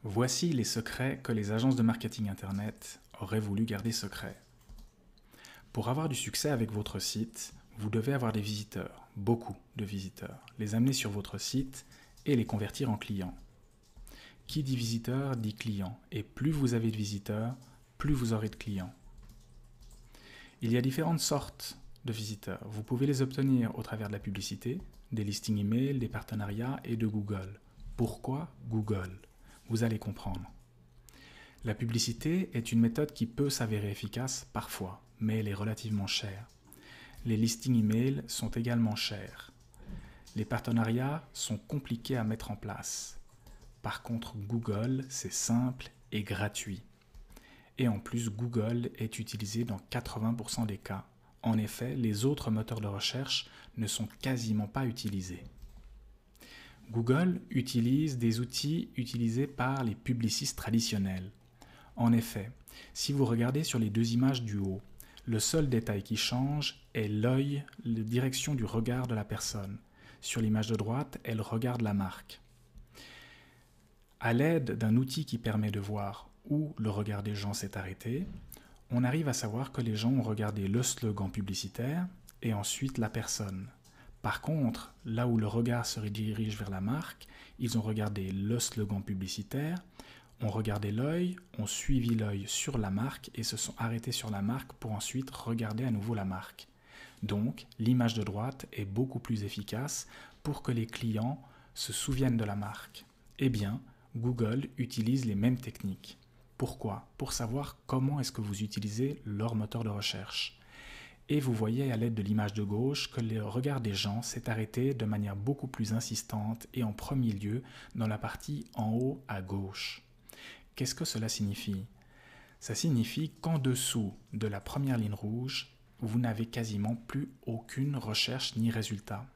Voici les secrets que les agences de marketing Internet auraient voulu garder secrets. Pour avoir du succès avec votre site, vous devez avoir des visiteurs, beaucoup de visiteurs, les amener sur votre site et les convertir en clients. Qui dit visiteur dit client, et plus vous avez de visiteurs, plus vous aurez de clients. Il y a différentes sortes de visiteurs. Vous pouvez les obtenir au travers de la publicité, des listings email, des partenariats et de Google. Pourquoi Google ? Vous allez comprendre. La publicité est une méthode qui peut s'avérer efficace parfois, mais elle est relativement chère. Les listings email sont également chers. Les partenariats sont compliqués à mettre en place. Par contre, Google, c'est simple et gratuit. Et en plus, Google est utilisé dans 80% des cas. En effet, les autres moteurs de recherche ne sont quasiment pas utilisés. Google utilise des outils utilisés par les publicistes traditionnels. En effet, si vous regardez sur les deux images du haut, le seul détail qui change est l'œil, la direction du regard de la personne. Sur l'image de droite, elle regarde la marque. À l'aide d'un outil qui permet de voir où le regard des gens s'est arrêté, on arrive à savoir que les gens ont regardé le slogan publicitaire et ensuite la personne. Par contre, là où le regard se dirige vers la marque, ils ont regardé le slogan publicitaire, ont regardé l'œil, ont suivi l'œil sur la marque et se sont arrêtés sur la marque pour ensuite regarder à nouveau la marque. Donc, l'image de droite est beaucoup plus efficace pour que les clients se souviennent de la marque. Eh bien, Google utilise les mêmes techniques. Pourquoi ? Pour savoir comment est-ce que vous utilisez leur moteur de recherche. Et vous voyez à l'aide de l'image de gauche que le regard des gens s'est arrêté de manière beaucoup plus insistante et en premier lieu dans la partie en haut à gauche. Qu'est-ce que cela signifie ? Ça signifie qu'en dessous de la première ligne rouge, vous n'avez quasiment plus aucune recherche ni résultat.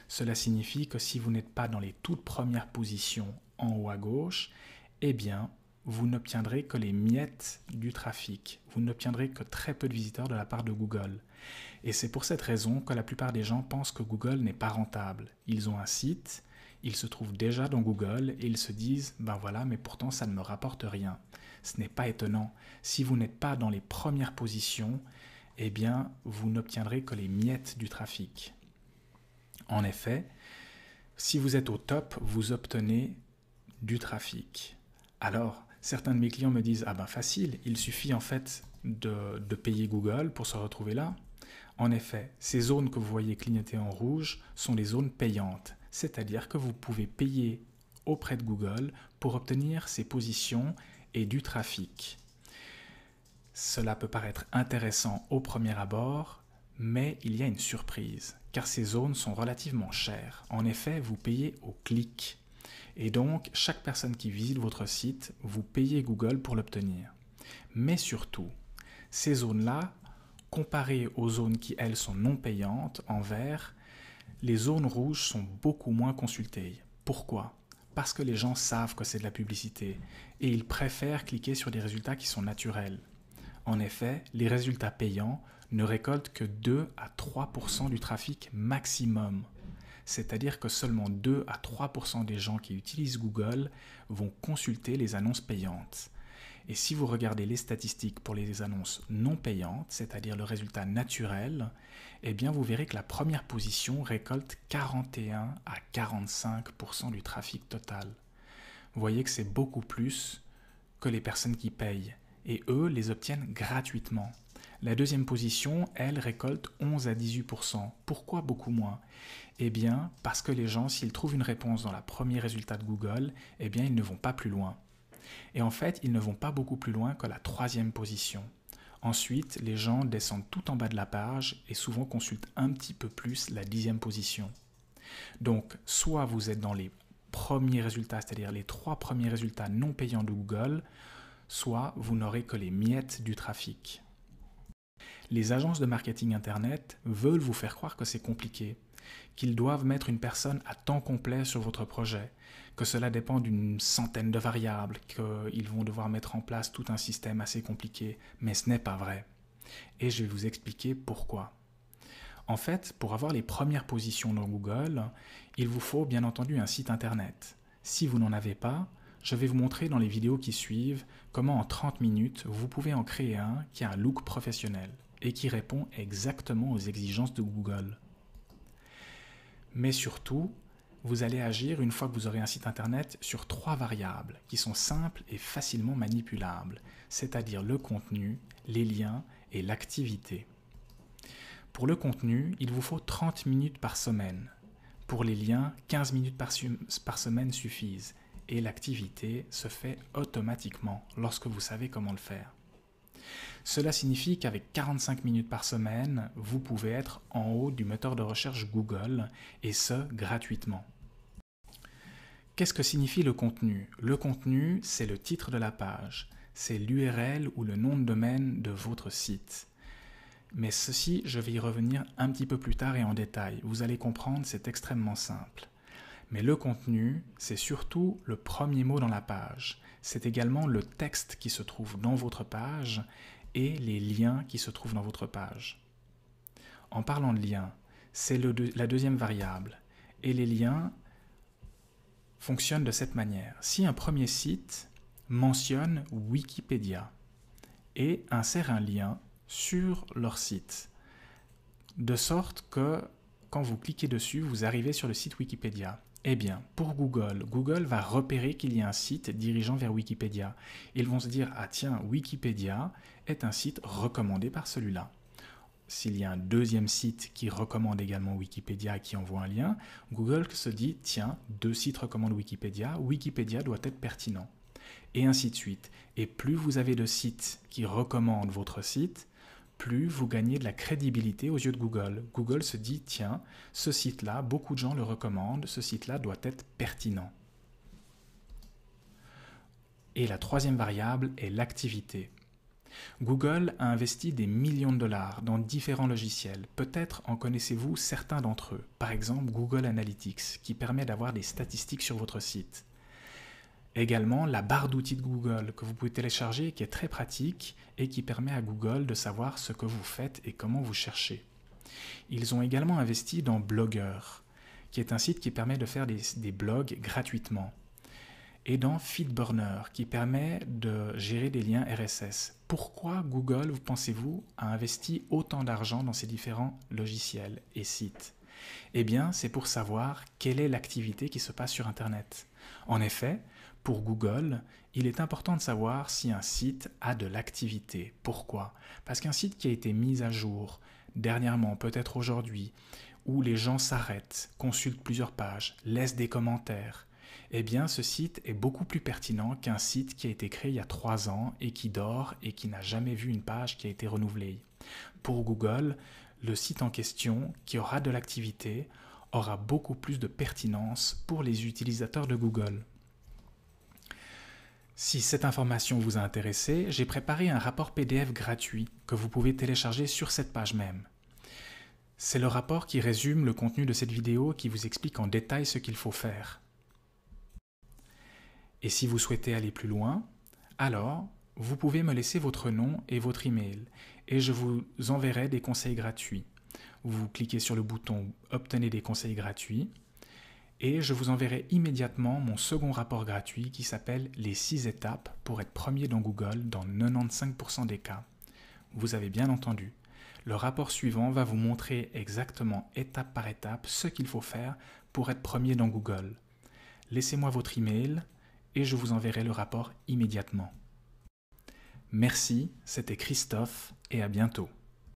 Cela signifie que si vous n'êtes pas dans les toutes premières positions en haut à gauche, eh bien, vous n'obtiendrez que les miettes du trafic. Vous n'obtiendrez que très peu de visiteurs de la part de Google. Et c'est pour cette raison que la plupart des gens pensent que Google n'est pas rentable. Ils ont un site, ils se trouvent déjà dans Google et ils se disent « ben voilà, mais pourtant ça ne me rapporte rien ». Ce n'est pas étonnant. Si vous n'êtes pas dans les premières positions, eh bien, vous n'obtiendrez que les miettes du trafic. En effet, si vous êtes au top, vous obtenez du trafic. Alors, certains de mes clients me disent « Ah ben facile, il suffit en fait de payer Google pour se retrouver là ». En effet, ces zones que vous voyez clignoter en rouge sont des zones payantes, c'est-à-dire que vous pouvez payer auprès de Google pour obtenir ces positions et du trafic. Cela peut paraître intéressant au premier abord, mais il y a une surprise, car ces zones sont relativement chères. En effet, vous payez au clic. Et donc, chaque personne qui visite votre site, vous payez Google pour l'obtenir. Mais surtout, ces zones-là, comparées aux zones qui, elles, sont non payantes, en vert, les zones rouges sont beaucoup moins consultées. Pourquoi ? Parce que les gens savent que c'est de la publicité et ils préfèrent cliquer sur des résultats qui sont naturels. En effet, les résultats payants ne récoltent que 2 à 3% du trafic maximum. C'est-à-dire que seulement 2 à 3% des gens qui utilisent Google vont consulter les annonces payantes. Et si vous regardez les statistiques pour les annonces non payantes, c'est-à-dire le résultat naturel, eh bien vous verrez que la première position récolte 41 à 45% du trafic total. Vous voyez que c'est beaucoup plus que les personnes qui payent. Et eux les obtiennent gratuitement. La deuxième position, elle, récolte 11 à 18%. Pourquoi beaucoup moins ? Eh bien, parce que les gens, s'ils trouvent une réponse dans le premier résultat de Google, eh bien, ils ne vont pas plus loin. Et en fait, ils ne vont pas beaucoup plus loin que la troisième position. Ensuite, les gens descendent tout en bas de la page et souvent consultent un petit peu plus la 10e position. Donc, soit vous êtes dans les premiers résultats, c'est-à-dire les 3 premiers résultats non payants de Google, soit vous n'aurez que les miettes du trafic. Les agences de marketing Internet veulent vous faire croire que c'est compliqué, qu'ils doivent mettre une personne à temps complet sur votre projet, que cela dépend d'une centaine de variables, qu'ils vont devoir mettre en place tout un système assez compliqué, mais ce n'est pas vrai. Et je vais vous expliquer pourquoi. En fait, pour avoir les premières positions dans Google, il vous faut bien entendu un site internet. Si vous n'en avez pas, je vais vous montrer dans les vidéos qui suivent comment en 30 minutes vous pouvez en créer un qui a un look professionnel et qui répond exactement aux exigences de Google. Mais surtout, vous allez agir une fois que vous aurez un site internet sur 3 variables qui sont simples et facilement manipulables, c'est-à-dire le contenu, les liens et l'activité. Pour le contenu, il vous faut 30 minutes par semaine. Pour les liens, 15 minutes par semaine suffisent et l'activité se fait automatiquement lorsque vous savez comment le faire. Cela signifie qu'avec 45 minutes par semaine, vous pouvez être en haut du moteur de recherche Google et ce, gratuitement. Qu'est-ce que signifie le contenu? Le contenu, c'est le titre de la page, c'est l'URL ou le nom de domaine de votre site. Mais ceci, je vais y revenir un petit peu plus tard et en détail. Vous allez comprendre, c'est extrêmement simple. Mais le contenu, c'est surtout le premier mot dans la page. C'est également le texte qui se trouve dans votre page et les liens qui se trouvent dans votre page. En parlant de liens, c'est la deuxième variable. Et les liens fonctionnent de cette manière. Si un premier site mentionne Wikipédia et insère un lien sur leur site, de sorte que quand vous cliquez dessus, vous arrivez sur le site Wikipédia. Eh bien, pour Google, Google va repérer qu'il y a un site dirigeant vers Wikipédia. Ils vont se dire « Ah tiens, Wikipédia est un site recommandé par celui-là ». S'il y a un deuxième site qui recommande également Wikipédia et qui envoie un lien, Google se dit « Tiens, 2 sites recommandent Wikipédia, Wikipédia doit être pertinent ». Et ainsi de suite. Et plus vous avez de sites qui recommandent votre site, plus vous gagnez de la crédibilité aux yeux de Google. Google se dit, tiens, ce site-là, beaucoup de gens le recommandent, ce site-là doit être pertinent. Et la troisième variable est l'activité. Google a investi des millions de dollars dans différents logiciels. Peut-être en connaissez-vous certains d'entre eux. Par exemple, Google Analytics, qui permet d'avoir des statistiques sur votre site. Également, la barre d'outils de Google que vous pouvez télécharger, qui est très pratique et qui permet à Google de savoir ce que vous faites et comment vous cherchez. Ils ont également investi dans Blogger, qui est un site qui permet de faire des blogs gratuitement, et dans Feedburner, qui permet de gérer des liens RSS. Pourquoi Google, pensez-vous, a investi autant d'argent dans ces différents logiciels et sites? Eh bien, c'est pour savoir quelle est l'activité qui se passe sur Internet. En effet, pour Google, il est important de savoir si un site a de l'activité. Pourquoi? Parce qu'un site qui a été mis à jour dernièrement, peut-être aujourd'hui, où les gens s'arrêtent, consultent plusieurs pages, laissent des commentaires, eh bien ce site est beaucoup plus pertinent qu'un site qui a été créé il y a 3 ans et qui dort et qui n'a jamais vu une page qui a été renouvelée. Pour Google, le site en question, qui aura de l'activité, aura beaucoup plus de pertinence pour les utilisateurs de Google. Si cette information vous a intéressé, j'ai préparé un rapport PDF gratuit que vous pouvez télécharger sur cette page même. C'est le rapport qui résume le contenu de cette vidéo et qui vous explique en détail ce qu'il faut faire. Et si vous souhaitez aller plus loin, alors vous pouvez me laisser votre nom et votre email et je vous enverrai des conseils gratuits. Vous cliquez sur le bouton « Obtenez des conseils gratuits » et je vous enverrai immédiatement mon second rapport gratuit qui s'appelle « Les 6 étapes pour être premier dans Google dans 95% des cas ». Vous avez bien entendu. Le rapport suivant va vous montrer exactement étape par étape ce qu'il faut faire pour être premier dans Google. Laissez-moi votre email et je vous enverrai le rapport immédiatement. Merci, c'était Christophe et à bientôt.